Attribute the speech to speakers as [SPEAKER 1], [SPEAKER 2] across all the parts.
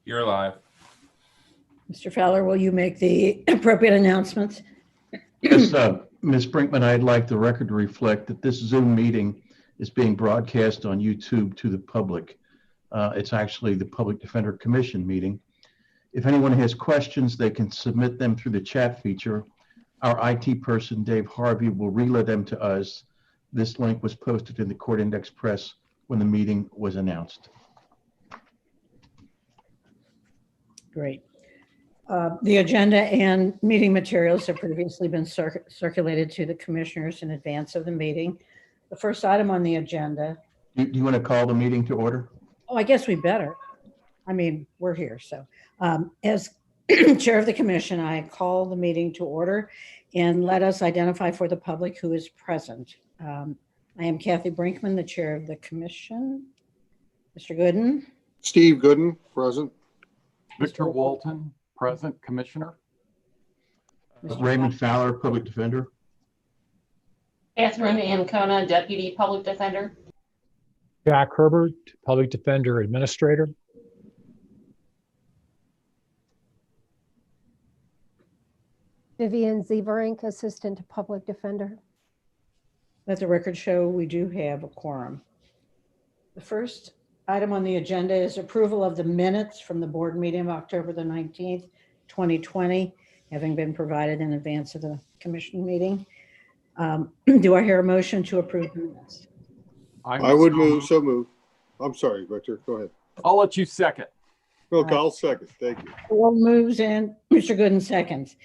[SPEAKER 1] You're live.
[SPEAKER 2] Mr. Fowler, will you make the appropriate announcements?
[SPEAKER 3] Yes, Ms. Brinkman, I'd like the record to reflect that this Zoom meeting is being broadcast on YouTube to the public. It's actually the Public Defender Commission meeting. If anyone has questions, they can submit them through the chat feature. Our IT person, Dave Harvey, will relay them to us. This link was posted in the Court Index Press when the meeting was announced.
[SPEAKER 2] Great. The agenda and meeting materials have previously been circulated to the commissioners in advance of the meeting. The first item on the agenda.
[SPEAKER 3] Do you want to call the meeting to order?
[SPEAKER 2] Oh, I guess we better. I mean, we're here. So as chair of the commission, I call the meeting to order and let us identify for the public who is present. I am Kathy Brinkman, the chair of the commission. Mr. Gooden.
[SPEAKER 4] Steve Gooden, present.
[SPEAKER 5] Victor Walton, present, Commissioner.
[SPEAKER 3] Raymond Fowler, Public Defender.
[SPEAKER 6] Catherine Ancona, Deputy Public Defender.
[SPEAKER 7] Jack Herbert, Public Defender Administrator.
[SPEAKER 8] Vivian Zeverink, Assistant Public Defender.
[SPEAKER 2] Let the record show we do have a quorum. The first item on the agenda is approval of the minutes from the board meeting of October the 19th, 2020, having been provided in advance of the commission meeting. Do I hear a motion to approve the minutes?
[SPEAKER 4] I would so move. I'm sorry, Victor, go ahead.
[SPEAKER 5] I'll let you second.
[SPEAKER 4] Okay, I'll second. Thank you.
[SPEAKER 2] All moves and Mr. Gooden seconds.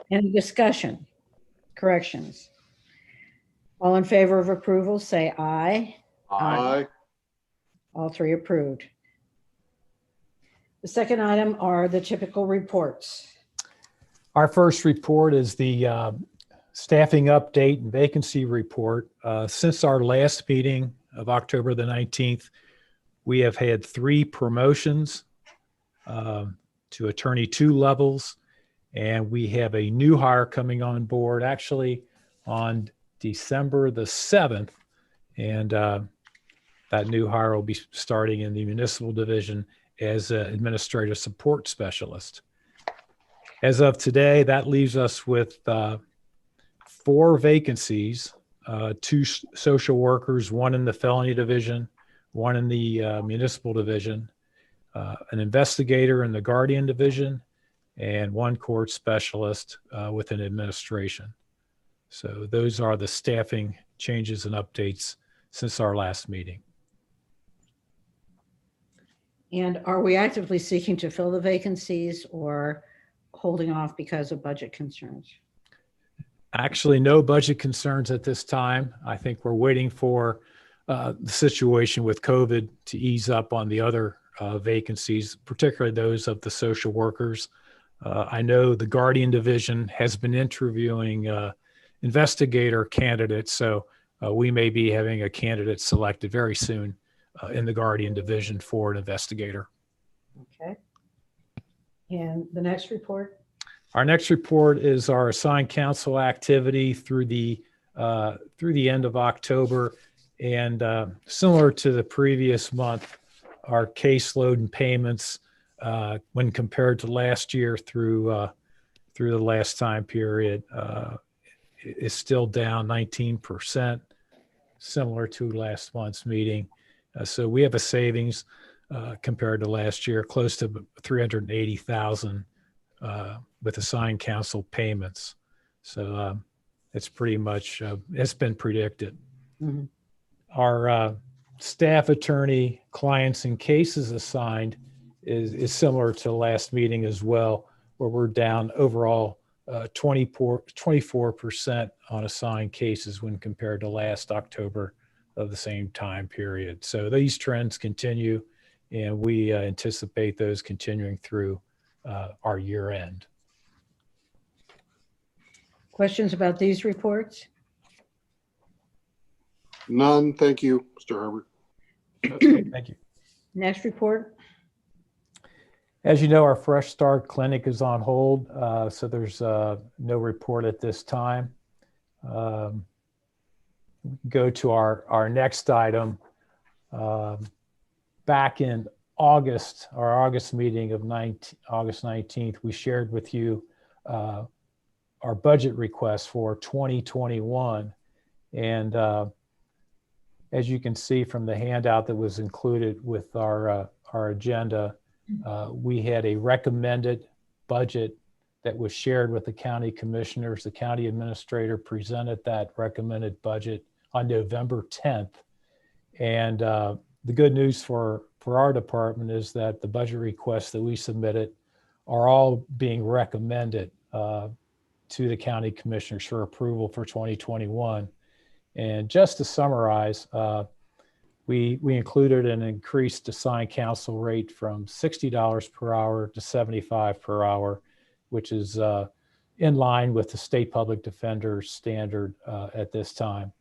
[SPEAKER 2] Any discussion? Corrections? All in favor of approval, say aye.
[SPEAKER 4] Aye.
[SPEAKER 2] All three approved. The second item are the typical reports.
[SPEAKER 7] Our first report is the staffing update and vacancy report. Since our last meeting of October the 19th, we have had 3 promotions to Attorney 2 levels, and we have a new hire coming on board actually on December the 7th, and that new hire will be starting in the municipal division as an administrative support specialist. As of today, that leaves us with 4 vacancies, 2 social workers, 1 in the felony division, 1 in the municipal division, an investigator in the guardian division, and 1 court specialist within administration. So those are the staffing changes and updates since our last meeting.
[SPEAKER 2] And are we actively seeking to fill the vacancies or holding off because of budget concerns?
[SPEAKER 7] Actually, no budget concerns at this time. I think we're waiting for the situation with COVID to ease up on the other vacancies, particularly those of the social workers. I know the Guardian Division has been interviewing investigator candidates, so we may be having a candidate selected very soon in the Guardian Division for an investigator.
[SPEAKER 2] Okay. And the next report?
[SPEAKER 7] Our next report is our assigned counsel activity through the end of October, and similar to the previous month, our caseload and payments when compared to last year through the last time period is still down 19%, similar to last month's meeting. So we have a savings compared to last year, close to $380,000 with assigned counsel payments. So it's pretty much, it's been predicted.
[SPEAKER 2] Mm-hmm.
[SPEAKER 7] Our staff attorney clients and cases assigned is similar to last meeting as well, where we're down overall 24% on assigned cases when compared to last October of the same time period. So these trends continue, and we anticipate those continuing through our year end.
[SPEAKER 2] Questions about these reports?
[SPEAKER 4] None, thank you, Mr. Herbert.
[SPEAKER 7] Okay, thank you.
[SPEAKER 2] Next report?
[SPEAKER 7] As you know, our Fresh Start Clinic is on hold, so there's no report at this time. Go to our next item. Back in our August meeting of August 19th, we shared with you our budget request for 2021. And as you can see from the handout that was included with our agenda, we had a recommended budget that was shared with the county commissioners. The county administrator presented that recommended budget on November 10th. And the good news for our department is that the budget requests that we submitted are all being recommended to the county commissioners for approval for 2021. And just to summarize, we included an increased assigned council rate from $60 per hour to $75 per hour, which is in line with the state public defender standard at this time.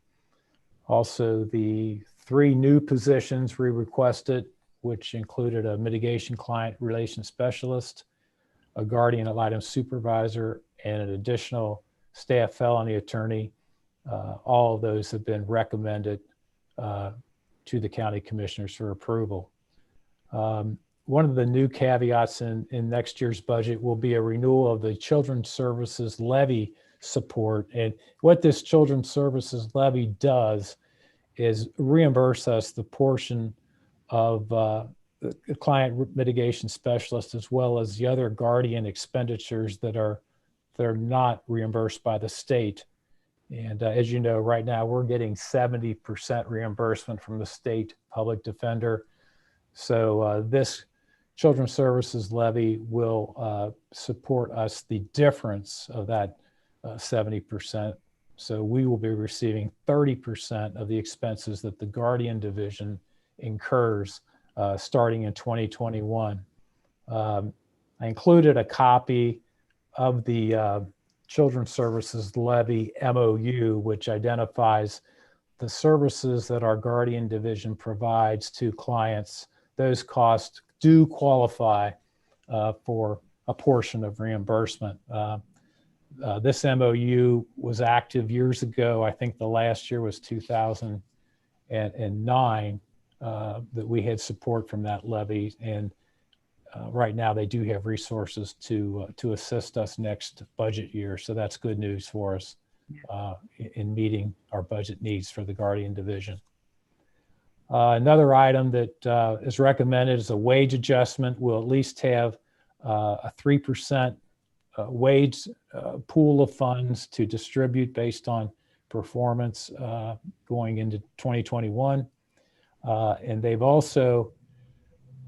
[SPEAKER 7] Also, the 3 new positions we requested, which included a mitigation client relations specialist, a guardian ad litem supervisor, and an additional staff felony attorney. All of those have been recommended to the county commissioners for approval. One of the new caveats in next year's budget will be a renewal of the Children's Services Levy support. And what this Children's Services Levy does is reimburse us the portion of the client mitigation specialist, as well as the other guardian expenditures that are not reimbursed by the state. And as you know, right now we're getting 70% reimbursement from the state public defender. So this Children's Services Levy will support us the difference of that 70%. So we will be receiving 30% of the expenses that the Guardian Division incurs starting in 2021. I included a copy of the Children's Services Levy MOU, which identifies the services that our Guardian Division provides to clients. Those costs do qualify for a portion of reimbursement. This MOU was active years ago. I think the last year was 2009 that we had support from that levy. And right now they do have resources to assist us next budget year. So that's good news for us in meeting our budget needs for the Guardian Division. Another item that is recommended is a wage adjustment. We'll at least have a 3% wage pool of funds to distribute based on performance going into 2021. And they've also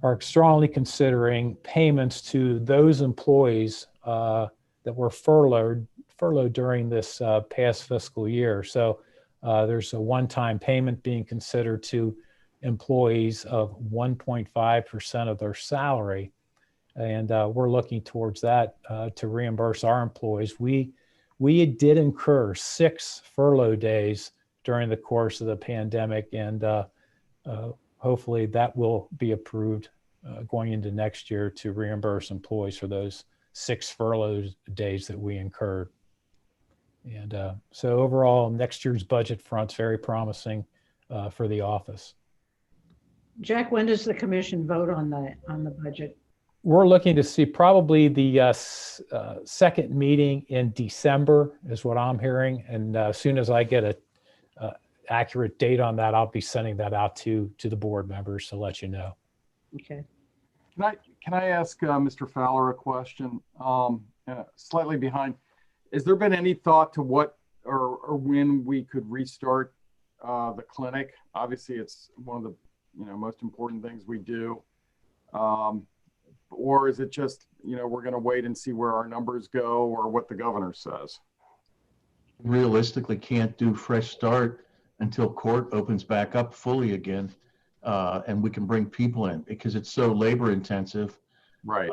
[SPEAKER 7] are strongly considering payments to those employees that were furloughed during this past fiscal year. So there's a one-time payment being considered to employees of 1.5% of their salary. And we're looking towards that to reimburse our employees. We did incur 6 furlough days during the course of the pandemic, and hopefully that will be approved going into next year to reimburse employees for those 6 furlough days that we incurred. And so overall, next year's budget front's very promising for the office.
[SPEAKER 2] Jack, when does the commission vote on the budget?
[SPEAKER 7] We're looking to see probably the second meeting in December is what I'm hearing. And as soon as I get a accurate date on that, I'll be sending that out to the board members to let you know.
[SPEAKER 2] Okay.
[SPEAKER 5] Can I ask Mr. Fowler a question? Slightly behind. Has there been any thought to what or when we could restart the clinic? Obviously, it's one of the most important things we do. Or is it just we're going to wait and see where our numbers go or what the governor says?
[SPEAKER 3] Realistically, can't do fresh start until court opens back up fully again, and we can bring people in because it's so labor intensive.
[SPEAKER 5] Right.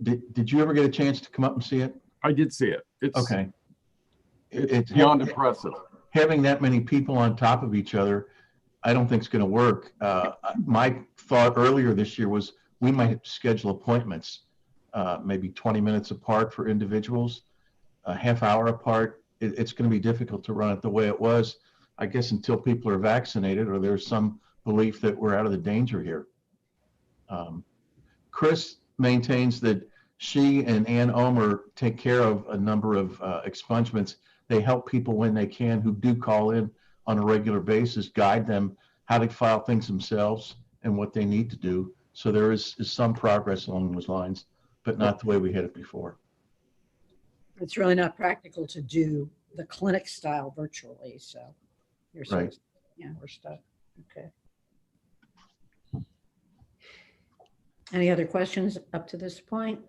[SPEAKER 3] Did you ever get a chance to come up and see it?
[SPEAKER 5] I did see it. It's
[SPEAKER 3] okay.
[SPEAKER 5] It's beyond impressive.
[SPEAKER 3] Having that many people on top of each other, I don't think it's going to work. My thought earlier this year was we might schedule appointments, maybe 20 minutes apart for individuals, a half hour apart. It's going to be difficult to run it the way it was, I guess, until people are vaccinated or there's some belief that we're out of the danger here. Chris maintains that she and Ann Omer take care of a number of expungements. They help people when they can who do call in on a regular basis, guide them how to file things themselves and what they need to do. So there is some progress along those lines, but not the way we had it before.
[SPEAKER 2] It's really not practical to do the clinic style virtually, so you're
[SPEAKER 3] Right.
[SPEAKER 2] yeah, we're stuck. Okay. Any other questions up to this point?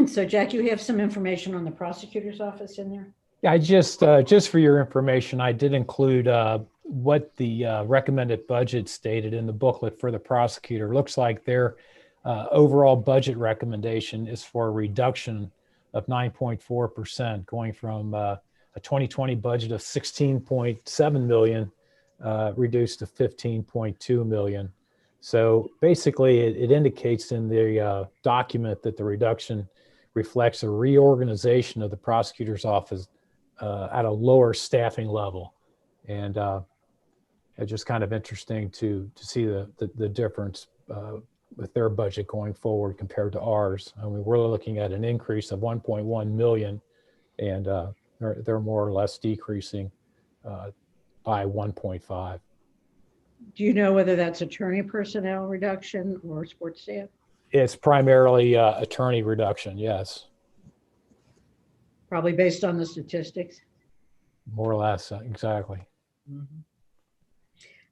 [SPEAKER 2] So Jack, you have some information on the prosecutor's office in there?
[SPEAKER 7] Yeah, I just for your information, I did include what the recommended budget stated in the booklet for the prosecutor. Looks like their overall budget recommendation is for a reduction of 9.4%, going from a 2020 budget of 16.7 million reduced to 15.2 million. So basically, it indicates in the document that the reduction reflects a reorganization of the prosecutor's office at a lower staffing level. And it's just kind of interesting to see the difference with their budget going forward compared to ours. I mean, we're looking at an increase of 1.1 million, and they're more or less decreasing by 1.5.
[SPEAKER 2] Do you know whether that's attorney personnel reduction or sports staff?
[SPEAKER 7] It's primarily attorney reduction, yes,
[SPEAKER 2] Probably based on the statistics.
[SPEAKER 7] more or less, exactly.
[SPEAKER 2] Mhm.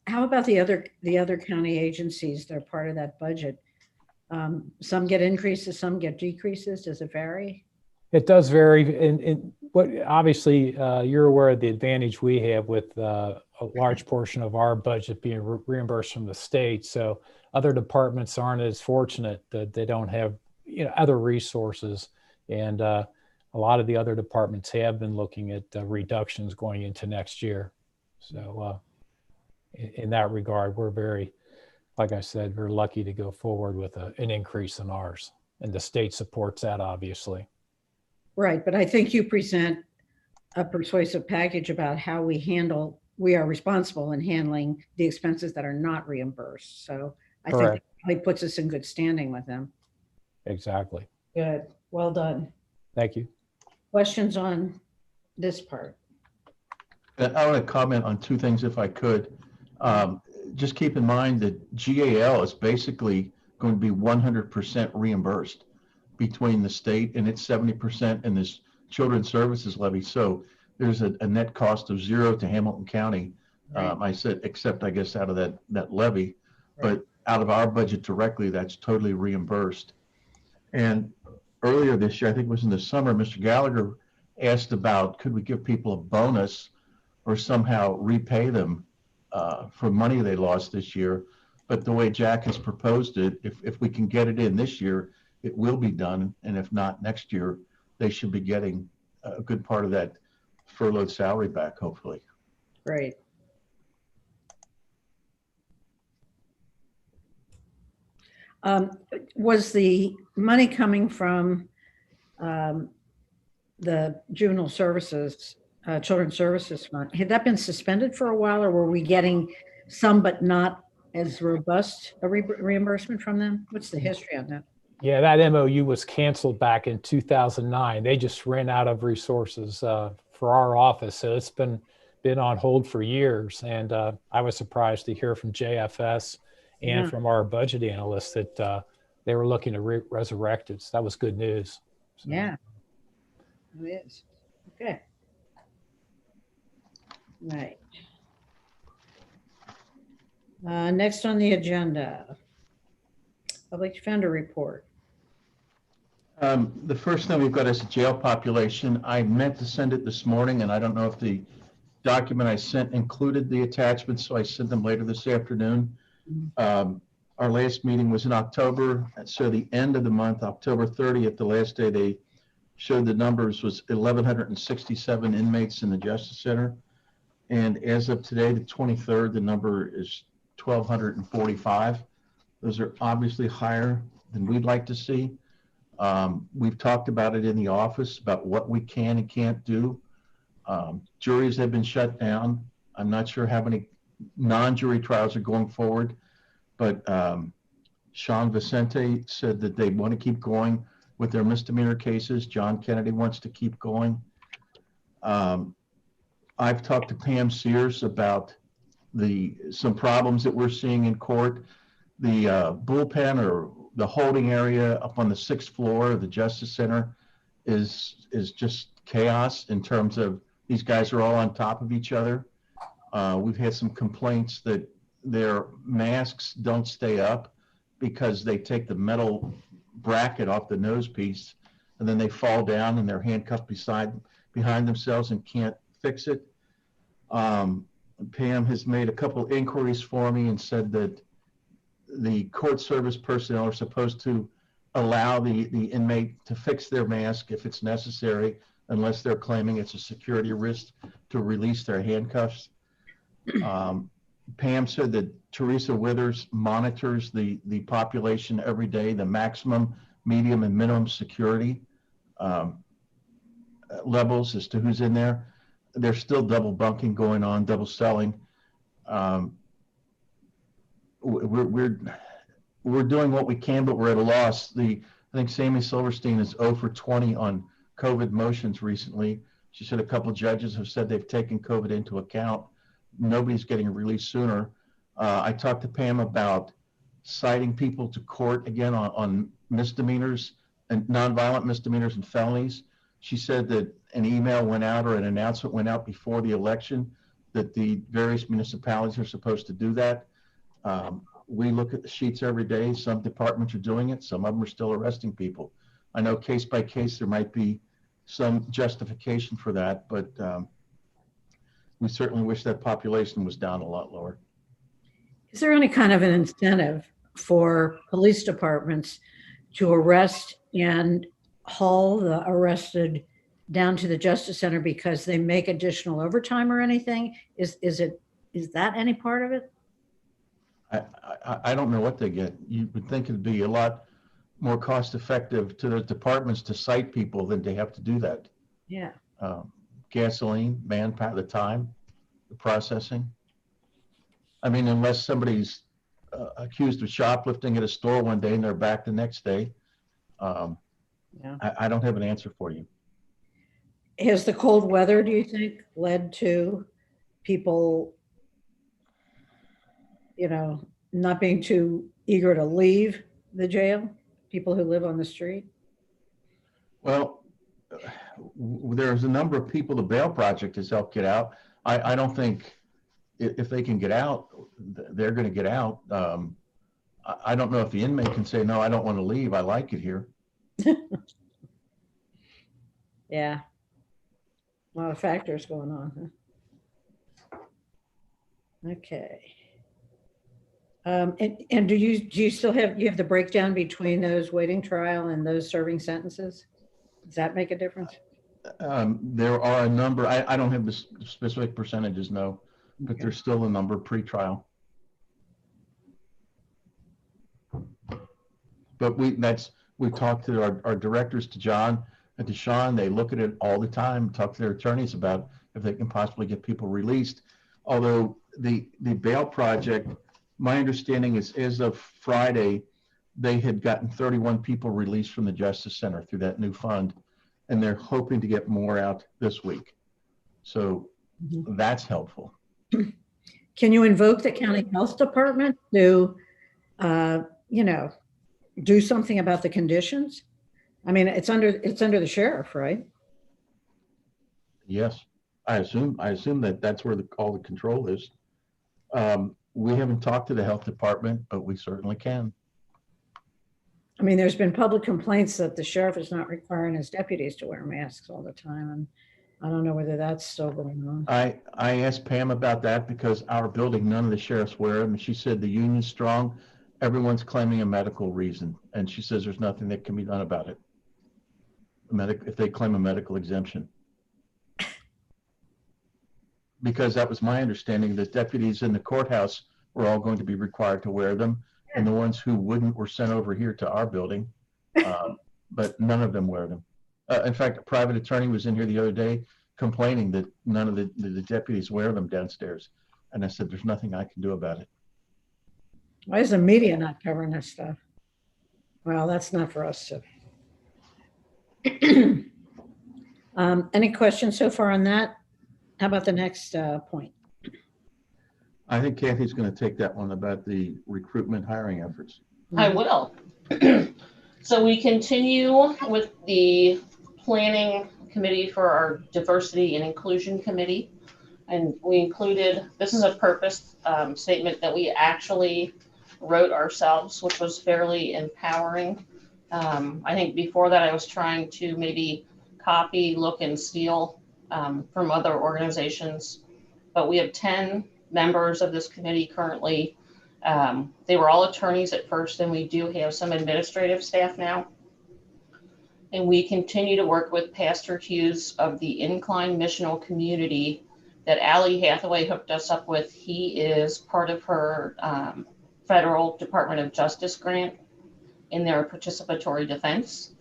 [SPEAKER 2] How about the other county agencies that are part of that budget? Some get increases, some get decreases. Does it vary?
[SPEAKER 7] It does vary. In what obviously you're aware of the advantage we have with a large portion of our budget being reimbursed from the state. So other departments aren't as fortunate that they don't have other resources, and a lot of the other departments have been looking at reductions going into next year. So in that regard, we're very, like I said, we're lucky to go forward with an increase in ours, and the state supports that, obviously.
[SPEAKER 2] Right, but I think you present a persuasive package about how we are responsible in handling the expenses that are not reimbursed. So I think
[SPEAKER 7] Correct.
[SPEAKER 2] it really puts us in good standing with them.
[SPEAKER 7] Exactly.
[SPEAKER 2] Good, well done.
[SPEAKER 7] Thank you.
[SPEAKER 2] Questions on this part?
[SPEAKER 3] I want to comment on two things if I could. Just keep in mind that GAL is basically going to be 100% reimbursed between the state and its 70% and this children's services levy. So there's a net cost of zero to Hamilton County. I said, except I guess out of that levy, but out of our budget directly, that's totally reimbursed. And earlier this year, I think it was in the summer, Mr. Gallagher asked about, could we give people a bonus or somehow repay them for money they lost this year? But the way Jack has proposed it, if we can get it in this year, it will be done. And if not next year, they should be getting a good part of that furloughed salary back, hopefully.
[SPEAKER 2] Great. Was the money coming from the juvenile services, children's services fund, had that been suspended for a while, or were we getting some but not as robust a reimbursement from them? What's the history on that?
[SPEAKER 7] Yeah, that MOU was canceled back in 2009. They just ran out of resources for our office. So it's been on hold for years. And I was surprised to hear from JFS and from our budget analysts that they were looking to resurrect it. So that was good news. So,
[SPEAKER 2] Yeah, it is. Okay. Right. Next on the agenda, Public Defender Report.
[SPEAKER 3] The first thing we've got is a jail population. I meant to send it this morning, and I don't know if the document I sent included the attachments, so I sent them later this afternoon. Our last meeting was in October, so the end of the month, October 30th, the last day they showed the numbers was 1,167 inmates in the Justice Center. And as of today, the 23rd, the number is 1,245. Those are obviously higher than we'd like to see. We've talked about it in the office about what we can and can't do. Juries have been shut down. I'm not sure how many non-jury trials are going forward. But Sean Vicente said that they want to keep going with their misdemeanor cases. John Kennedy wants to keep going. I've talked to Pam Sears about some problems that we're seeing in court. The bullpen or the holding area up on the 6th floor of the Justice Center is just chaos in terms of these guys are all on top of each other. We've had some complaints that their masks don't stay up because they take the metal bracket off the nose piece and then they fall down and they're handcuffed behind themselves and can't fix it. Pam has made a couple inquiries for me and said that the court service personnel are supposed to allow the inmate to fix their mask if it's necessary, unless they're claiming it's a security risk to release their handcuffs. Pam said that Teresa Withers monitors the population every day, the maximum, medium, and minimum security levels as to who's in there. There's still double bunking going on, double selling. We're doing what we can, but we're at a loss. I think Sammy Silverstein is 0 for 20 on COVID motions recently. She said a couple of judges have said they've taken COVID into account. Nobody's getting released sooner. I talked to Pam about citing people to court again on misdemeanors and nonviolent misdemeanors and felonies. She said that an email went out or an announcement went out before the election that the various municipalities are supposed to do that. We look at the sheets every day. Some departments are doing it. Some of them are still arresting people. I know case by case there might be some justification for that, but we certainly wish that population was down a lot lower.
[SPEAKER 2] Is there any kind of an incentive for police departments to arrest and haul the arrested down to the Justice Center because they make additional overtime or anything? Is that any part of it?
[SPEAKER 3] I don't know what they get. You would think it'd be a lot more cost effective to those departments to cite people than to have to do that.
[SPEAKER 2] Yeah.
[SPEAKER 3] Gasoline, manpower, the time, the processing. I mean, unless somebody's accused of shoplifting at a store one day and they're back the next day.
[SPEAKER 2] Yeah.
[SPEAKER 3] I don't have an answer for you.
[SPEAKER 2] Has the cold weather, do you think, led to people, not being too eager to leave the jail? People who live on the street?
[SPEAKER 3] Well, there's a number of people the Bail Project has helped get out. I don't think if they can get out, they're going to get out. I don't know if the inmate can say, no, I don't want to leave. I like it here.
[SPEAKER 2] Yeah. A lot of factors going on. Huh? Okay. And do you still have the breakdown between those waiting trial and those serving sentences? Does that make a difference?
[SPEAKER 3] There are a number, I don't have the specific percentages, no, but
[SPEAKER 2] Okay.
[SPEAKER 3] there's still a number pre-trial. But we talked to our directors, to John and to Sean. They look at it all the time, talk to their attorneys about if they can possibly get people released. Although the Bail Project, my understanding is as of Friday, they had gotten 31 people released from the Justice Center through that new fund, and they're hoping to get more out this week. So that's helpful.
[SPEAKER 2] Can you invoke the county health department to, do something about the conditions? I mean, it's under the sheriff, right?
[SPEAKER 3] Yes, I assume that that's where all the control is. We haven't talked to the health department, but we certainly can.
[SPEAKER 2] I mean, there's been public complaints that the sheriff is not requiring his deputies to wear masks all the time, and I don't know whether that's still going on.
[SPEAKER 3] I asked Pam about that because our building, none of the sheriffs wear them, and she said the union's strong. Everyone's claiming a medical reason, and she says there's nothing that can be done about it. If they claim a medical exemption. Because that was my understanding, that deputies in the courthouse were all going to be required to wear them, and the ones who wouldn't were sent over here to our building, but none of them wear them. In fact, a private attorney was in here the other day complaining that none of the deputies wear them downstairs. And I said, there's nothing I can do about it.
[SPEAKER 2] Why is the media not covering this stuff? Well, that's not for us to. Any questions so far on that? How about the next point?
[SPEAKER 3] I think Kathy's going to take that one about the recruitment hiring efforts.
[SPEAKER 6] I will. So we continue with the planning committee for our diversity and inclusion committee. And we included, this is a purpose statement that we actually wrote ourselves, which was fairly empowering. I think before that I was trying to maybe copy, look, and steal from other organizations. But we have 10 members of this committee currently. They were all attorneys at first, and we do have some administrative staff now. And we continue to work with Pastor Hughes of the Incline Missional Community that Allie Hathaway hooked us up with. He is part of her federal Department of Justice grant in their participatory defense.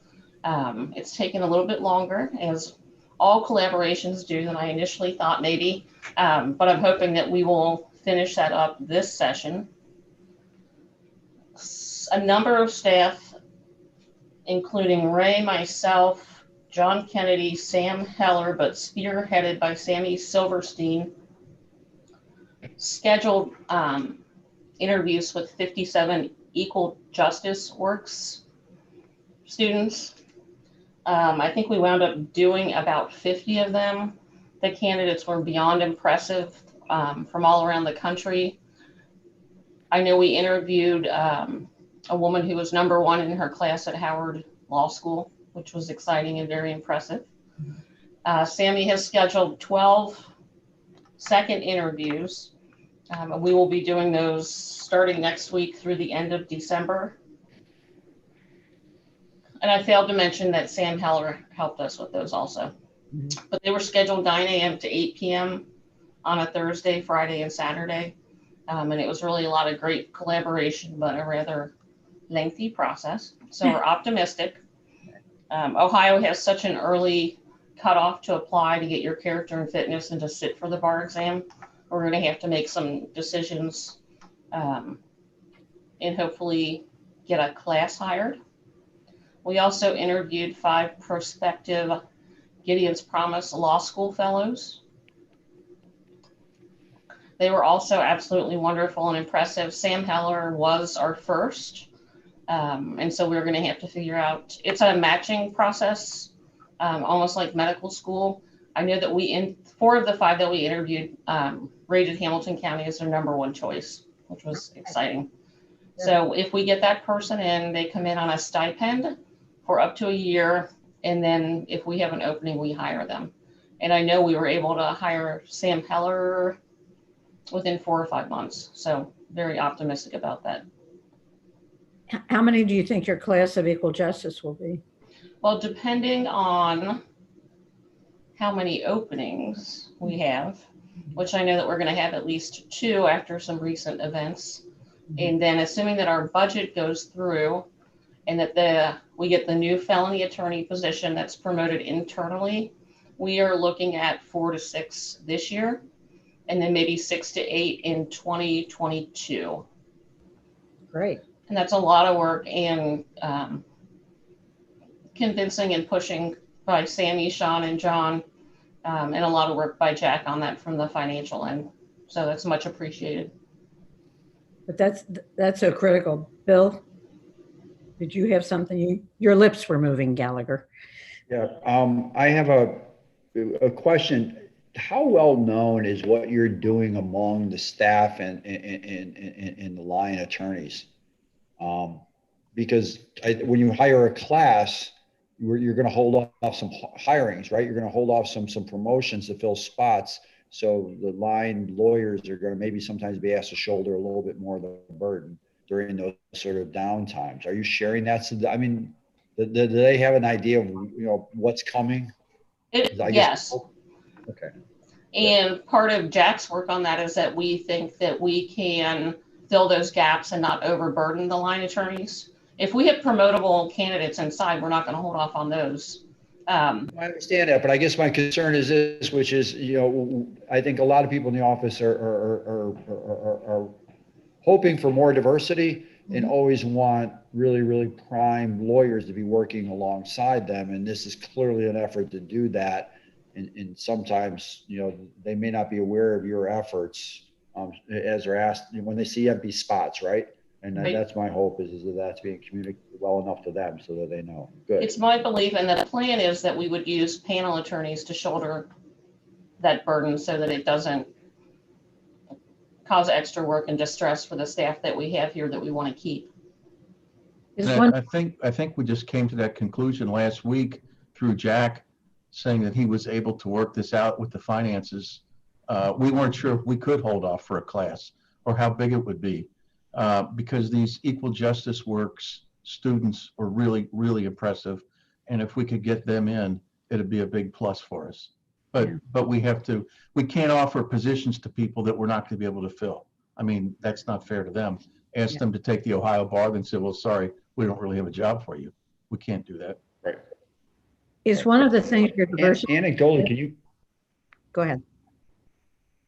[SPEAKER 6] It's taken a little bit longer, as all collaborations do, than I initially thought maybe, but I'm hoping that we will finish that up this session. A number of staff, including Ray, myself, John Kennedy, Sam Heller, but spearheaded by Sammy Silverstein, scheduled interviews with 57 Equal Justice Works students. I think we wound up doing about 50 of them. The candidates were beyond impressive from all around the country. I know we interviewed a woman who was #1 in her class at Howard Law School, which was exciting and very impressive. Sammy has scheduled 12 second interviews. We will be doing those starting next week through the end of December. And I failed to mention that Sam Heller helped us with those also. But they were scheduled 9 a.m. to 8 p.m. on a Thursday, Friday, and Saturday. And it was really a lot of great collaboration, but a rather lengthy process. So we're optimistic. Ohio has such an early cutoff to apply to get your character and fitness and to sit for the bar exam. We're going to have to make some decisions and hopefully get a class hired. We also interviewed 5 prospective Gideon's Promise Law School fellows. They were also absolutely wonderful and impressive. Sam Heller was our first. And so we're going to have to figure out, it's a matching process, almost like medical school. I know that 4 of the 5 that we interviewed rated Hamilton County as their #1 choice, which was exciting. Yeah. So if we get that person in, they come in on a stipend for up to a year. And then if we have an opening, we hire them. And I know we were able to hire Sam Heller within 4 or 5 months. So very optimistic about that.
[SPEAKER 2] How many do you think your class of Equal Justice will be?
[SPEAKER 6] Well, depending on how many openings we have, which I know that we're going to have at least 2 after some recent events. And then assuming that our budget goes through and that we get the new felony attorney position that's promoted internally, we are looking at 4 to 6 this year, and then maybe 6 to 8 in 2022.
[SPEAKER 2] Great.
[SPEAKER 6] And that's a lot of work and convincing and pushing by Sammy, Sean, and John, and a lot of work by Jack on that from the financial end. So that's much appreciated.
[SPEAKER 2] But that's so critical. Bill, did you have something? Your lips were moving, Gallagher.
[SPEAKER 1] Yeah, I have a question. How well known is what you're doing among the staff and the line attorneys? Because when you hire a class, you're going to hold off some hirings, right? You're going to hold off some promotions to fill spots. So the line lawyers are going to maybe sometimes be asked to shoulder a little bit more of the burden during those sort of downtimes. Are you sharing that? I mean, do they have an idea of what's coming?
[SPEAKER 6] Yes.
[SPEAKER 1] Okay.
[SPEAKER 6] And part of Jack's work on that is that we think that we can fill those gaps and not overburden the line attorneys. If we have promotable candidates inside, we're not going to hold off on those.
[SPEAKER 1] I understand that, but I guess my concern is this, which is, I think a lot of people in the office are hoping for more diversity and
[SPEAKER 2] Mhm.
[SPEAKER 1] always want really, really prime lawyers to be working alongside them. And this is clearly an effort to do that. And sometimes, they may not be aware of your efforts as they're asked when they see empty spots, right? And
[SPEAKER 6] Right.
[SPEAKER 1] that's my hope is that that's being communicated well enough to them so that they know. Good.
[SPEAKER 6] It's my belief, and the plan is that we would use panel attorneys to shoulder that burden so that it doesn't cause extra work and distress for the staff that we have here that we want to keep.
[SPEAKER 2] Is
[SPEAKER 3] And
[SPEAKER 2] one,
[SPEAKER 3] I think we just came to that conclusion last week through Jack saying that he was able to work this out with the finances. We weren't sure if we could hold off for a class or how big it would be, because these equal justice works students are really, really impressive. And if we could get them in, it'd be a big plus for us. But we can't offer positions to people that we're not going to be able to fill. I mean, that's not fair to them. Ask
[SPEAKER 2] Yeah.
[SPEAKER 3] them to take the Ohio bar, then say, well, sorry, we don't really have a job for you. We can't do that.
[SPEAKER 1] Right.
[SPEAKER 2] is one of the things your diversity,
[SPEAKER 1] Anecdotally, can you,
[SPEAKER 2] go ahead.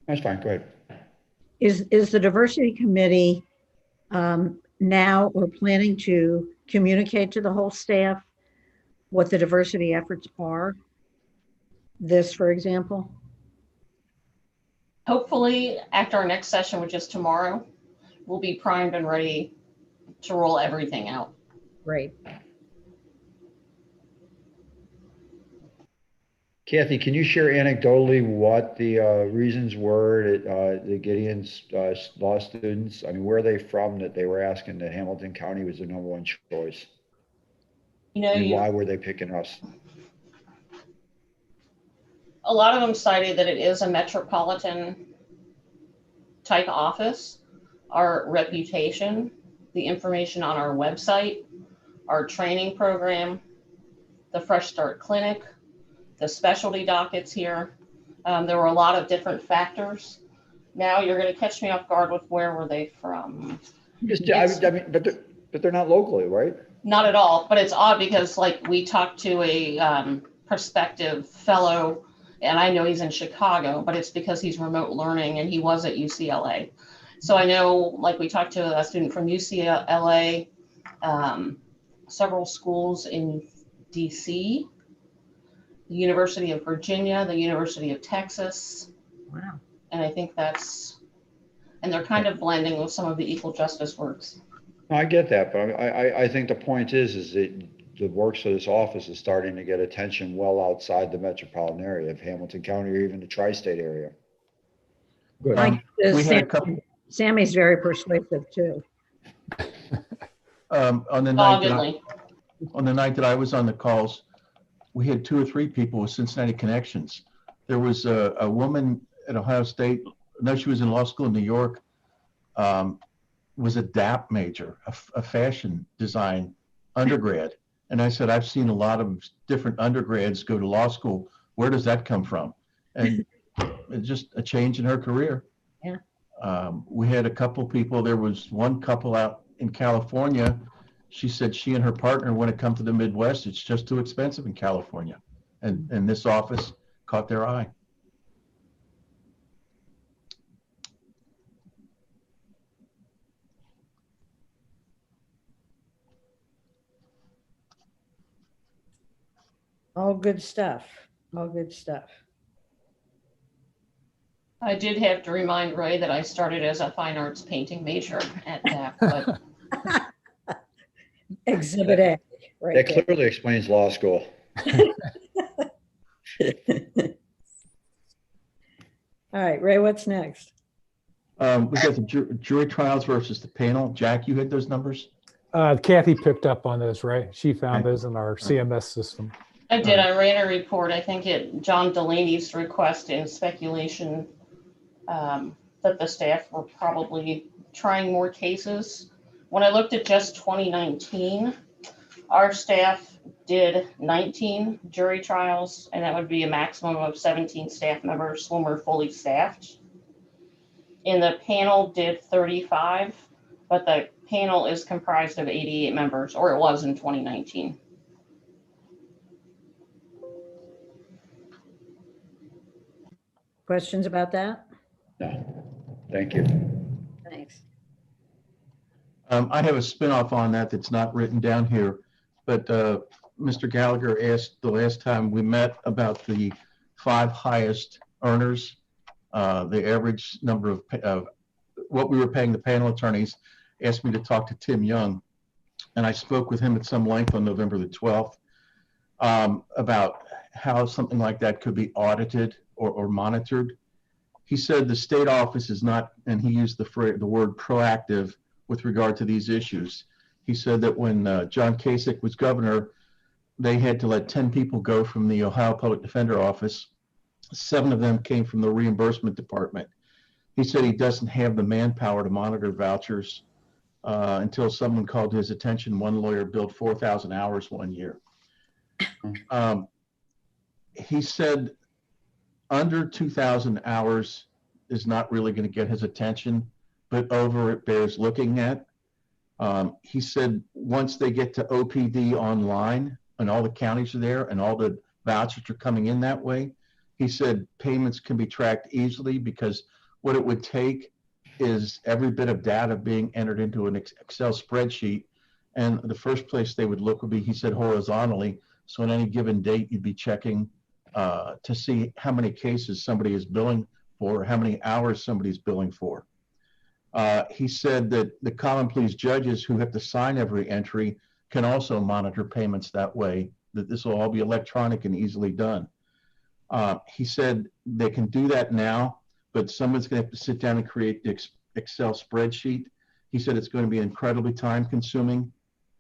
[SPEAKER 1] that's fine, go ahead.
[SPEAKER 2] Is the diversity committee now or planning to communicate to the whole staff what the diversity efforts are? This, for example?
[SPEAKER 6] Hopefully, after our next session, which is tomorrow, we'll be primed and ready to roll everything out.
[SPEAKER 2] Great.
[SPEAKER 1] Kathy, can you share anecdotally what the reasons were that the Gideon's law students, I mean, where are they from that they were asking that Hamilton County was the number one choice?
[SPEAKER 6] You know,
[SPEAKER 1] I mean, why were they picking us?
[SPEAKER 6] a lot of them cited that it is a metropolitan type office. Our reputation, the information on our website, our training program, the Fresh Start Clinic, the specialty dockets here. There were a lot of different factors. Now you're going to catch me off guard with where were they from?
[SPEAKER 1] I mean, but they're not locally, right?
[SPEAKER 6] Not at all, but it's odd because like we talked to a prospective fellow, and I know he's in Chicago, but it's because he's remote learning and he was at UCLA. So I know, like we talked to a student from UCLA, several schools in DC, the University of Virginia, the University of Texas.
[SPEAKER 2] Wow.
[SPEAKER 6] And I think and they're kind of blending with some of the equal justice works.
[SPEAKER 1] I get that, but I think the point is that the works of this office is starting to get attention well outside the metropolitan area of Hamilton County or even the tri-state area. Good.
[SPEAKER 3] We had a couple,
[SPEAKER 2] Sammy's very persuasive too.
[SPEAKER 3] on the night that I was on the calls, we had 2 or 3 people with Cincinnati connections. There was a woman at Ohio State, no, she was in law school in New York, was a DAP major, a fashion design undergrad. And I said, I've seen a lot of different undergrads go to law school. Where does that come from? And it's just a change in her career.
[SPEAKER 2] Yeah.
[SPEAKER 3] We had a couple people, there was one couple out in California. She said she and her partner, when it comes to the Midwest, it's just too expensive in California. And this office caught their eye.
[SPEAKER 2] All good stuff. All good stuff.
[SPEAKER 6] I did have to remind Ray that I started as a fine arts painting major at DAP, but
[SPEAKER 2] Exhibit A. Right
[SPEAKER 1] That
[SPEAKER 2] there.
[SPEAKER 1] clearly explains law school.
[SPEAKER 2] All right, Ray, what's next?
[SPEAKER 3] We got the jury trials versus the panel. Jack, you had those numbers?
[SPEAKER 7] Kathy picked up on those, right? She found those in our CMS system.
[SPEAKER 6] I did. I ran a report, I think at John Delaney's request and speculation that the staff were probably trying more cases. When I looked at just 2019, our staff did 19 jury trials, and that would be a maximum of 17 staff members when we're fully staffed. And the panel did 35, but the panel is comprised of 88 members, or it was in 2019.
[SPEAKER 2] Questions about that?
[SPEAKER 1] No, thank you.
[SPEAKER 2] Thanks.
[SPEAKER 3] I have a spinoff on that that's not written down here, but Mr. Gallagher asked the last time we met about the 5 highest earners, the average number of what we were paying the panel attorneys, asked me to talk to Tim Young. And I spoke with him at some length on November the 12th about how something like that could be audited or monitored. He said the state office is not, and he used the word proactive with regard to these issues. He said that when John Kasich was governor, they had to let 10 people go from the Ohio Public Defender Office. 7 of them came from the reimbursement department. He said he doesn't have the manpower to monitor vouchers until someone called to his attention. One lawyer billed 4,000 hours one year. He said under 2,000 hours is not really going to get his attention, but over it bears looking at. He said once they get to OPD online and all the counties are there and all the vouchers are coming in that way, he said payments can be tracked easily, because what it would take is every bit of data being entered into an Excel spreadsheet. And the first place they would look would be, he said, horizontally. So on any given date, you'd be checking to see how many cases somebody is billing for, how many hours somebody's billing for. He said that the common pleas judges who have to sign every entry can also monitor payments that way, that this will all be electronic and easily done. He said they can do that now, but someone's going to have to sit down and create the Excel spreadsheet. He said it's going to be incredibly time consuming.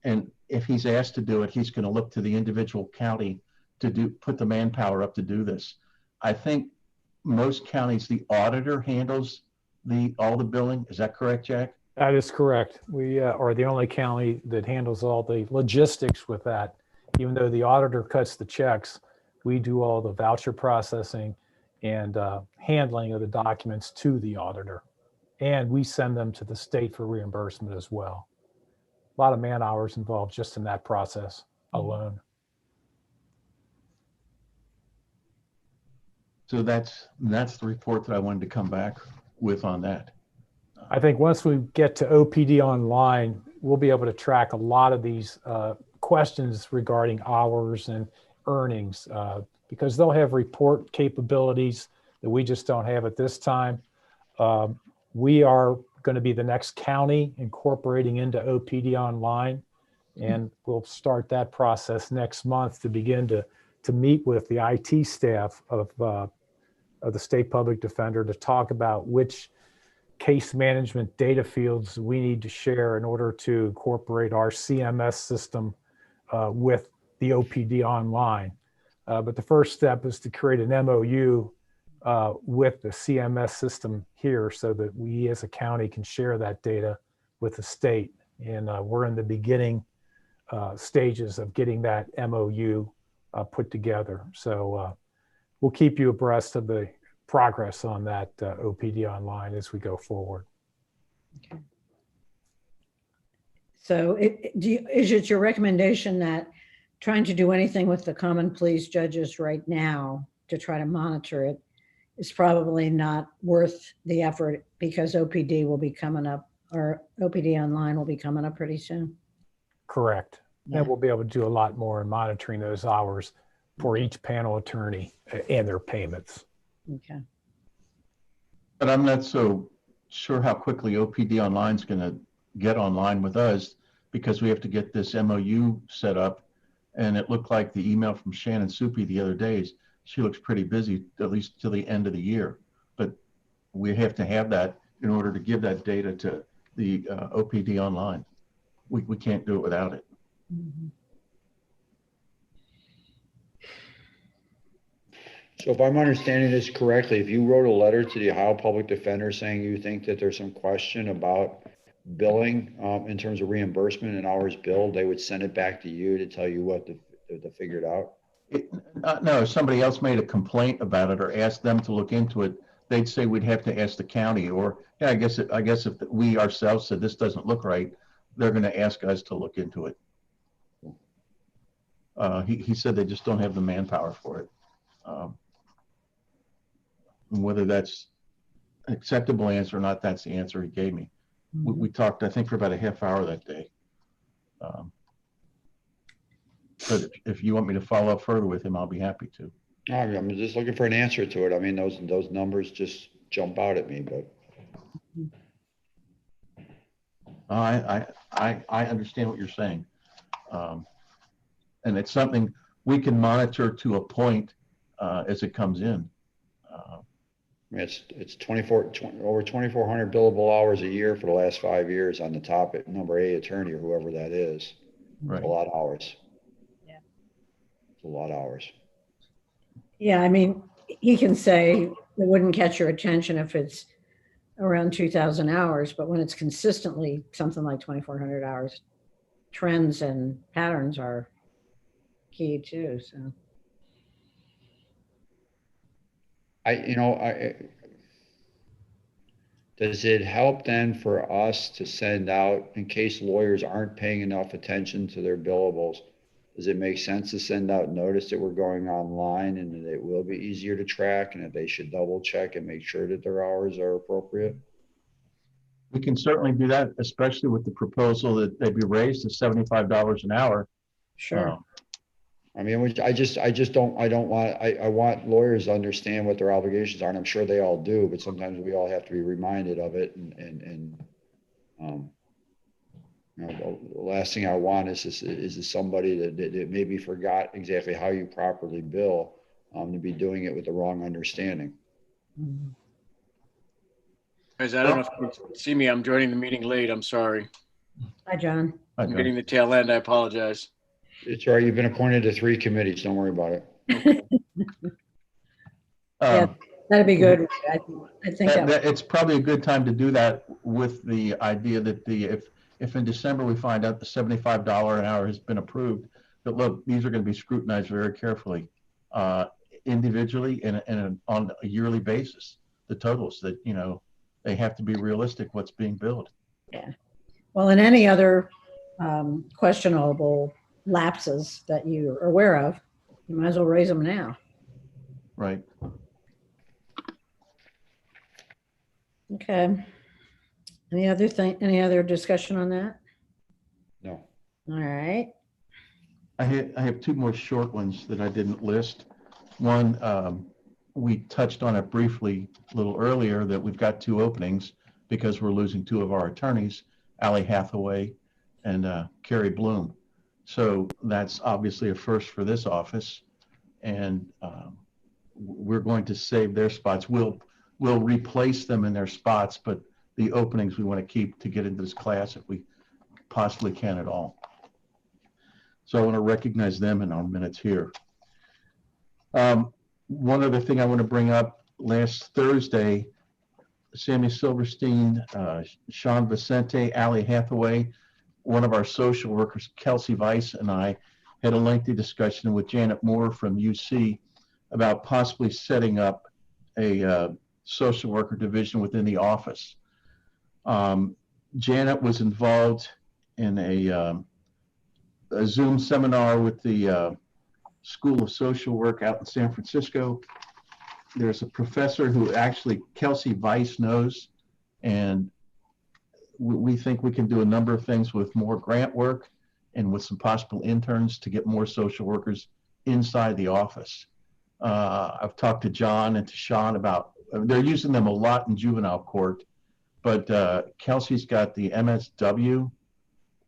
[SPEAKER 3] And if he's asked to do it, he's going to look to the individual county to put the manpower up to do this. I think most counties, the auditor handles all the billing. Is that correct, Jack?
[SPEAKER 7] That is correct. We are the only county that handles all the logistics with that. Even though the auditor cuts the checks, we do all the voucher processing and handling of the documents to the auditor. And we send them to the state for reimbursement as well. A lot of man hours involved just in that process alone.
[SPEAKER 3] So that's the report that I wanted to come back with on that.
[SPEAKER 7] I think once we get to OPD online, we'll be able to track a lot of these questions regarding hours and earnings, because they'll have report capabilities that we just don't have at this time. We are going to be the next county incorporating into OPD online, and we'll start that process next month to begin to meet with the IT staff of the State Public Defender to talk about which case management data fields we need to share in order to incorporate our CMS system with the OPD online. But the first step is to create an MOU with the CMS system here so that we as a county can share that data with the state. And we're in the beginning stages of getting that MOU put together. So we'll keep you abreast of the progress on that OPD online as we go forward.
[SPEAKER 2] Okay. So is it your recommendation that trying to do anything with the common pleas judges right now to try to monitor it is probably not worth the effort, because OPD will be coming up, or OPD online will be coming up pretty soon?
[SPEAKER 7] Correct.
[SPEAKER 2] Yeah.
[SPEAKER 7] And we'll be able to do a lot more in monitoring those hours for each panel attorney and their payments.
[SPEAKER 2] Okay.
[SPEAKER 3] But I'm not so sure how quickly OPD online is going to get online with us, because we have to get this MOU set up. And it looked like the email from Shannon Soupy the other day, she looks pretty busy, at least till the end of the year. But we have to have that in order to give that data to the OPD online. We can't do it without it.
[SPEAKER 2] Mm-hmm.
[SPEAKER 1] So if I'm understanding this correctly, if you wrote a letter to the Ohio Public Defender saying you think that there's some question about billing in terms of reimbursement and hours billed, they would send it back to you to tell you what to figure it out?
[SPEAKER 3] No, if somebody else made a complaint about it or asked them to look into it, they'd say we'd have to ask the county, or yeah, I guess if we ourselves said this doesn't look right, they're going to ask us to look into it. He said they just don't have the manpower for it. Whether that's an acceptable answer or not, that's the answer he gave me. We talked, I think, for about a half hour that day. But if you want me to follow up further with him, I'll be happy to.
[SPEAKER 1] No, I'm just looking for an answer to it. I mean, those numbers just jump out at me, but
[SPEAKER 3] I understand what you're saying. And it's something we can monitor to a point as it comes in.
[SPEAKER 1] I mean, it's over 2,400 billable hours a year for the last 5 years on the top at number A attorney or whoever that is.
[SPEAKER 3] Right.
[SPEAKER 1] A lot of hours.
[SPEAKER 2] Yeah.
[SPEAKER 1] It's a lot of hours.
[SPEAKER 2] Yeah, I mean, he can say it wouldn't catch your attention if it's around 2,000 hours, but when it's consistently something like 2,400 hours, trends and patterns are key too, so.
[SPEAKER 1] Does it help then for us to send out, in case lawyers aren't paying enough attention to their billables, does it make sense to send out notice that we're going online and that it will be easier to track and that they should double check and make sure that their hours are appropriate?
[SPEAKER 3] We can certainly do that, especially with the proposal that they be raised to $75 an hour.
[SPEAKER 2] Sure.
[SPEAKER 1] I mean, I want lawyers to understand what their obligations are, and I'm sure they all do, but sometimes we all have to be reminded of it. The last thing I want is somebody that maybe forgot exactly how you properly bill, to be doing it with the wrong understanding.
[SPEAKER 2] Mhm.
[SPEAKER 9] Guys, I don't know if you can see me. I'm joining the meeting late. I'm sorry.
[SPEAKER 2] Hi, John.
[SPEAKER 9] I'm getting the tail end. I apologize.
[SPEAKER 1] It's all right. You've been appointed to 3 committees. Don't worry about it.
[SPEAKER 2] Yeah, that'd be good. I think that,
[SPEAKER 3] It's probably a good time to do that with the idea that if in December we find out the $75 an hour has been approved, but look, these are going to be scrutinized very carefully, individually and on a yearly basis, the totals that, they have to be realistic what's being billed.
[SPEAKER 2] yeah. Well, and any other questionable lapses that you are aware of, you might as well raise them now.
[SPEAKER 3] Right.
[SPEAKER 2] Okay. Any other discussion on that?
[SPEAKER 1] No.
[SPEAKER 2] All right.
[SPEAKER 3] I have 2 more short ones that I didn't list. One, we touched on it briefly a little earlier that we've got 2 openings because we're losing 2 of our attorneys, Allie Hathaway and Carrie Bloom. So that's obviously a first for this office, and we're going to save their spots. We'll replace them in their spots, but the openings we want to keep to get into this class if we possibly can at all. So I want to recognize them in our minutes here. One other thing I want to bring up, last Thursday, Sammy Silverstein, Sean Vicente, Allie Hathaway, one of our social workers, Kelsey Weiss, and I had a lengthy discussion with Janet Moore from UC about possibly setting up a social worker division within the office. Janet was involved in a Zoom seminar with the School of Social Work out in San Francisco. There's a professor who actually Kelsey Weiss knows, and we think we can do a number of things with more grant work and with some possible interns to get more social workers inside the office. I've talked to John and to Sean about, they're using them a lot in juvenile court, but Kelsey's got the MSW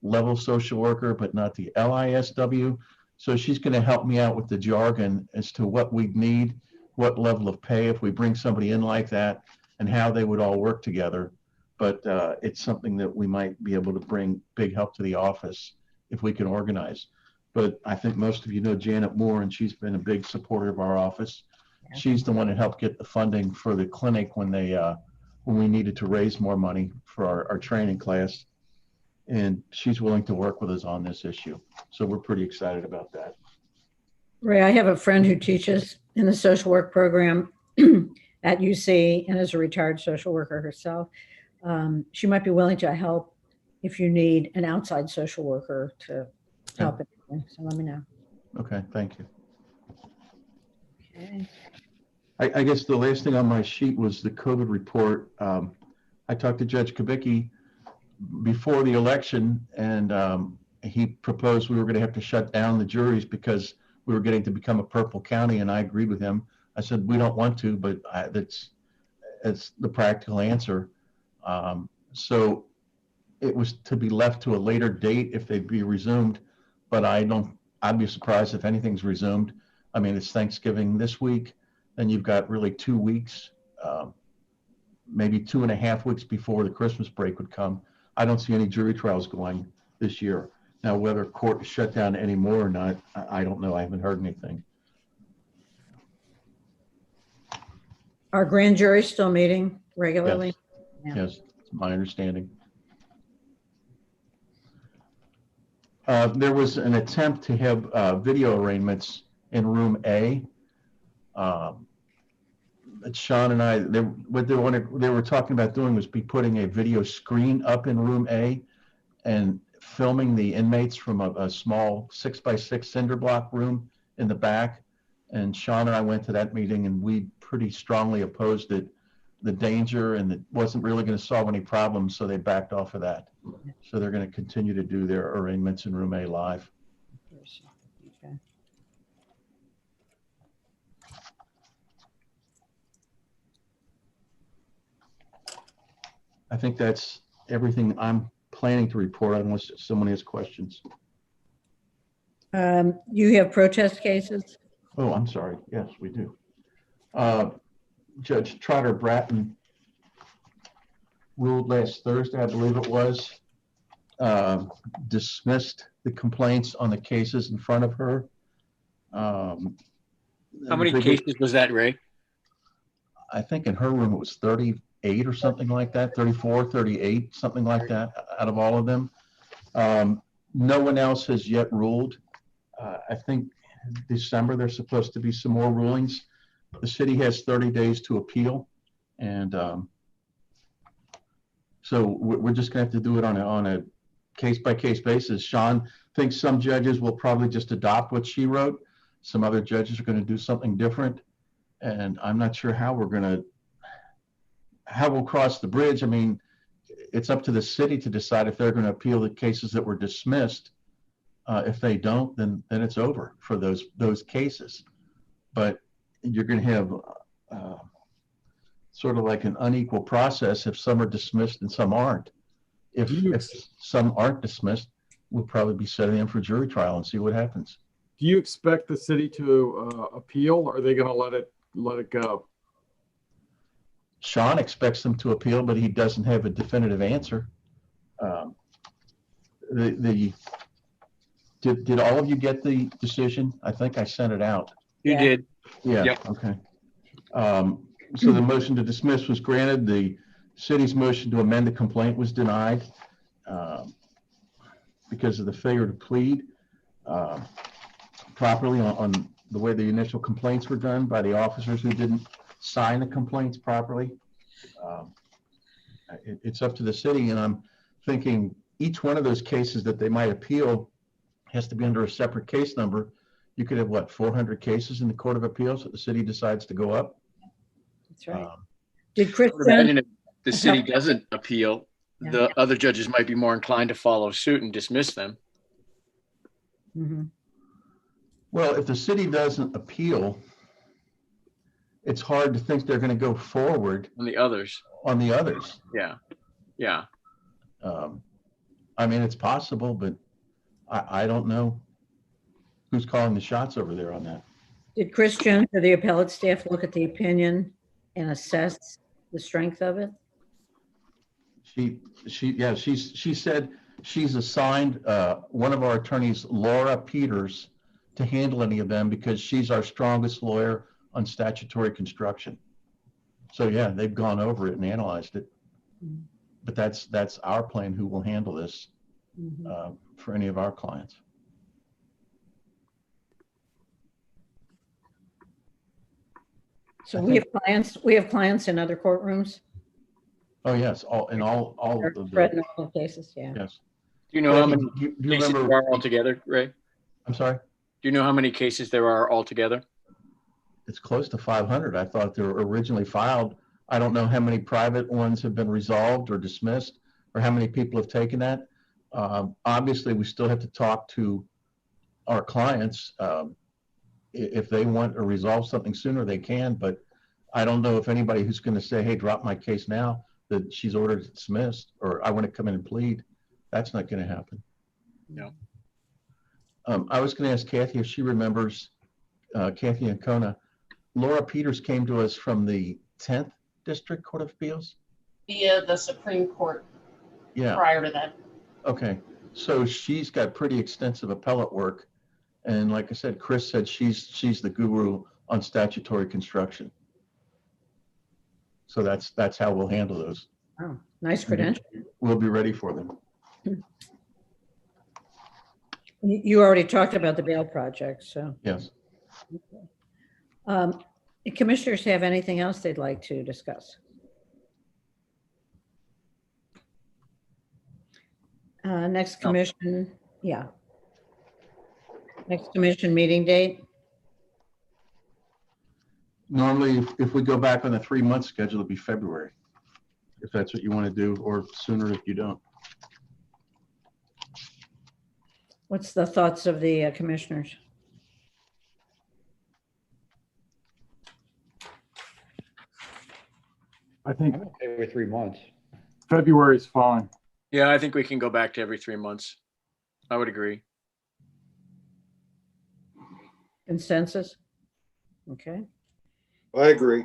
[SPEAKER 3] level social worker, but not the LISW. So she's going to help me out with the jargon as to what we need, what level of pay if we bring somebody in like that, and how they would all work together. But it's something that we might be able to bring big help to the office if we can organize. But I think most of you know Janet Moore, and she's been a big supporter of our office.
[SPEAKER 2] Yeah.
[SPEAKER 3] She's the one that helped get the funding for the clinic when we needed to raise more money for our training class. And she's willing to work with us on this issue. So we're pretty excited about that.
[SPEAKER 2] Ray, I have a friend who teaches in the social work program at UC and is a retired social worker herself. She might be willing to help if you need an outside social worker to help. So let me know.
[SPEAKER 3] Okay, thank you.
[SPEAKER 2] Okay.
[SPEAKER 3] I guess the last thing on my sheet was the COVID report. I talked to Judge Kubicki. before the election, and he proposed we were going to have to shut down the juries because we were getting to become a purple county, and I agreed with him. I said, we don't want to, but it's the practical answer. So it was to be left to a later date if they'd be resumed, but I'd be surprised if anything's resumed. I mean, it's Thanksgiving this week, then you've got really 2 weeks, maybe 2.5 weeks before the Christmas break would come. I don't see any jury trials going this year. Now, whether court is shut down anymore or not, I don't know. I haven't heard anything.
[SPEAKER 2] Are grand juries still meeting regularly?
[SPEAKER 3] Yes, yes, it's my understanding. There was an attempt to have video arraignments in room A. Sean and I, what they were talking about doing was be putting a video screen up in room A and filming the inmates from a small 6x6 cinder block room in the back. And Sean and I went to that meeting, and we pretty strongly opposed it, the danger, and it wasn't really going to solve any problems, so they backed off of that. So they're going to continue to do their arraignments in room A live.
[SPEAKER 2] Okay.
[SPEAKER 3] I think that's everything I'm planning to report unless someone has questions.
[SPEAKER 2] You have protest cases?
[SPEAKER 3] Oh, I'm sorry. Yes, we do. Judge Trotter Bratton ruled last Thursday, I believe it was, dismissed the complaints on the cases in front of her.
[SPEAKER 9] How many cases was that, Ray?
[SPEAKER 3] I think in her room it was 38 or something like that, 34, 38, something like that, out of all of them. No one else has yet ruled. I think December there's supposed to be some more rulings. The city has 30 days to appeal, and so we're just gonna have to do it on a case-by-case basis. Sean thinks some judges will probably just adopt what she wrote. Some other judges are gonna do something different, and I'm not sure how we'll cross the bridge. I mean, it's up to the city to decide if they're gonna appeal the cases that were dismissed. If they don't, then it's over for those cases. But you're going to have sort of like an unequal process if some are dismissed and some aren't. If some aren't dismissed, we'll probably be setting them for jury trial and see what happens.
[SPEAKER 5] Do you expect the city to appeal, or are they going to let it go?
[SPEAKER 3] Sean expects them to appeal, but he doesn't have a definitive answer. Did all of you get the decision? I think I sent it out.
[SPEAKER 9] You did.
[SPEAKER 3] Yeah,
[SPEAKER 9] Yep.
[SPEAKER 3] okay. So the motion to dismiss was granted. The city's motion to amend the complaint was denied because of the failure to plead properly on the way the initial complaints were done by the officers who didn't sign the complaints properly. It's up to the city, and I'm thinking each one of those cases that they might appeal has to be under a separate case number. You could have, what, 400 cases in the Court of Appeals that the city decides to go up?
[SPEAKER 2] That's right. Did Chris?
[SPEAKER 9] Imagine if the city doesn't appeal,
[SPEAKER 2] Yeah.
[SPEAKER 9] the other judges might be more inclined to follow suit and dismiss them.
[SPEAKER 2] Mhm.
[SPEAKER 3] Well, if the city doesn't appeal, it's hard to think they're going to go forward
[SPEAKER 9] On the others.
[SPEAKER 3] on the others.
[SPEAKER 9] Yeah. Yeah.
[SPEAKER 3] I mean, it's possible, but I don't know who's calling the shots over there on that.
[SPEAKER 2] Did Chris Jones or the appellate staff look at the opinion and assess the strength of it?
[SPEAKER 3] She said she's assigned one of our attorneys, Laura Peters, to handle any of them because she's our strongest lawyer on statutory construction. So yeah, they've gone over it and analyzed it. But that's our plan, who will handle this for any of our clients.
[SPEAKER 2] So we have clients in other courtrooms?
[SPEAKER 3] Oh, yes, all of
[SPEAKER 2] Spread in
[SPEAKER 3] the,
[SPEAKER 2] all cases, yeah.
[SPEAKER 3] yes.
[SPEAKER 9] Do you know how many
[SPEAKER 3] Do you
[SPEAKER 9] cases
[SPEAKER 3] remember?
[SPEAKER 9] there are altogether, Ray? Do
[SPEAKER 3] I'm sorry?
[SPEAKER 9] you know how many cases there are altogether?
[SPEAKER 3] It's close to 500. I thought they were originally filed. I don't know how many private ones have been resolved or dismissed. or how many people have taken that. Obviously, we still have to talk to our clients. If they want to resolve something sooner, they can, but I don't know if anybody who's going to say, hey, drop my case now, that she's ordered it dismissed, or I want to come in and plead. That's not going to happen.
[SPEAKER 9] No.
[SPEAKER 3] I was going to ask Kathy if she remembers, Kathy Ancona, Laura Peters came to us from the 10th District Court of Appeals.
[SPEAKER 6] Via the Supreme Court
[SPEAKER 3] Yeah,
[SPEAKER 6] prior to that.
[SPEAKER 3] okay. So she's got pretty extensive appellate work. And like I said, Chris said she's the guru on statutory construction. So that's how we'll handle those.
[SPEAKER 2] Oh, nice credential.
[SPEAKER 3] We'll be ready for them.
[SPEAKER 2] You already talked about the bail project, so.
[SPEAKER 3] Yes.
[SPEAKER 2] Commissioners have anything else they'd like to discuss? Next commission, yeah. Next commission meeting date?
[SPEAKER 3] Normally, if we go back on a 3-month schedule, it'll be February, if that's what you want to do, or sooner if you don't.
[SPEAKER 2] What's the thoughts of the commissioners?
[SPEAKER 5] I think
[SPEAKER 1] I'm okay with 3 months.
[SPEAKER 5] February is fine.
[SPEAKER 9] Yeah, I think we can go back to every 3 months. I would agree.
[SPEAKER 2] Consensus? Okay.
[SPEAKER 4] I agree.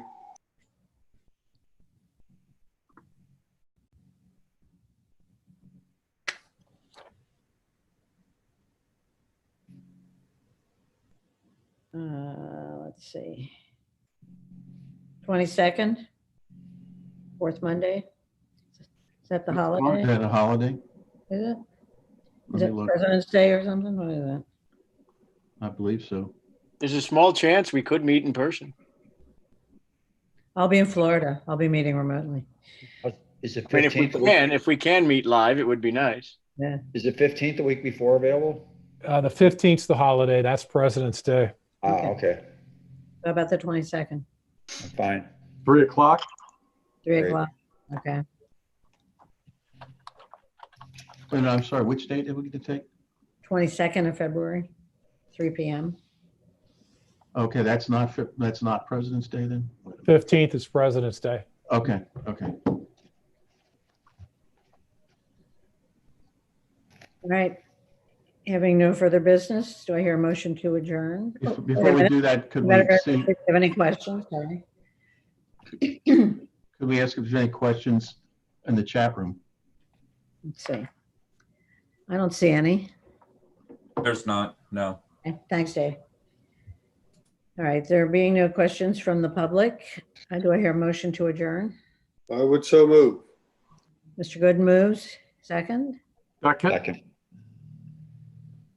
[SPEAKER 2] Let's see. 22nd? Fourth Monday? Is that the
[SPEAKER 3] Is
[SPEAKER 2] holiday?
[SPEAKER 3] that a holiday?
[SPEAKER 2] Is it? Is
[SPEAKER 3] Let me
[SPEAKER 2] it
[SPEAKER 3] look.
[SPEAKER 2] President's Day or something? What is that?
[SPEAKER 3] I believe so.
[SPEAKER 9] There's a small chance we could meet in person.
[SPEAKER 2] I'll be in Florida. I'll be meeting remotely.
[SPEAKER 1] Is it
[SPEAKER 9] I mean, if we
[SPEAKER 1] 15th?
[SPEAKER 9] if we can meet live, it would be nice.
[SPEAKER 2] Yeah.
[SPEAKER 1] Is it 15th the week before available?
[SPEAKER 7] The 15th 's the holiday. That's President's Day.
[SPEAKER 1] Ah,
[SPEAKER 2] Okay.
[SPEAKER 1] okay,
[SPEAKER 2] How about the 22nd?
[SPEAKER 1] I'm fine.
[SPEAKER 5] 3 o'clock?
[SPEAKER 2] 3
[SPEAKER 1] Great.
[SPEAKER 2] o'clock? Okay.
[SPEAKER 3] And I'm sorry, which date did we get to take?
[SPEAKER 2] 22nd of February, 3 p.m.
[SPEAKER 3] Okay, that's not President's Day then?
[SPEAKER 7] 15th is President's Day.
[SPEAKER 3] Okay, okay.
[SPEAKER 2] All right. Having no further business, do I hear a motion to adjourn?
[SPEAKER 3] Before we do that, could we
[SPEAKER 2] Better-
[SPEAKER 3] see,
[SPEAKER 2] Have any questions? Sorry.
[SPEAKER 3] could we ask if there's any questions in the chat room?
[SPEAKER 2] Let's see. I don't see any.
[SPEAKER 10] There's not, no.
[SPEAKER 2] Okay, thanks, Dave. All right, there being no questions from the public, do I hear a motion to adjourn?
[SPEAKER 4] I would so move.
[SPEAKER 2] Mr. Good moves, second.
[SPEAKER 5] Second?
[SPEAKER 1] Second.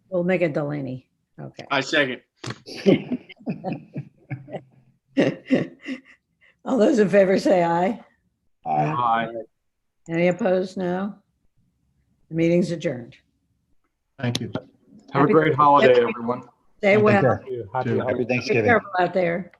[SPEAKER 2] We'll make it Delaney. Okay.
[SPEAKER 9] I second.
[SPEAKER 2] All those in favor say aye.
[SPEAKER 1] Aye.
[SPEAKER 5] Aye.
[SPEAKER 2] Any opposed? No. The meeting's adjourned.
[SPEAKER 3] Thank you.
[SPEAKER 5] Have a great holiday, everyone.
[SPEAKER 2] Stay well.
[SPEAKER 1] Sure.
[SPEAKER 7] Happy
[SPEAKER 3] Two.
[SPEAKER 7] holidays.
[SPEAKER 1] Happy
[SPEAKER 2] Be
[SPEAKER 1] Thanksgiving.
[SPEAKER 2] careful out there.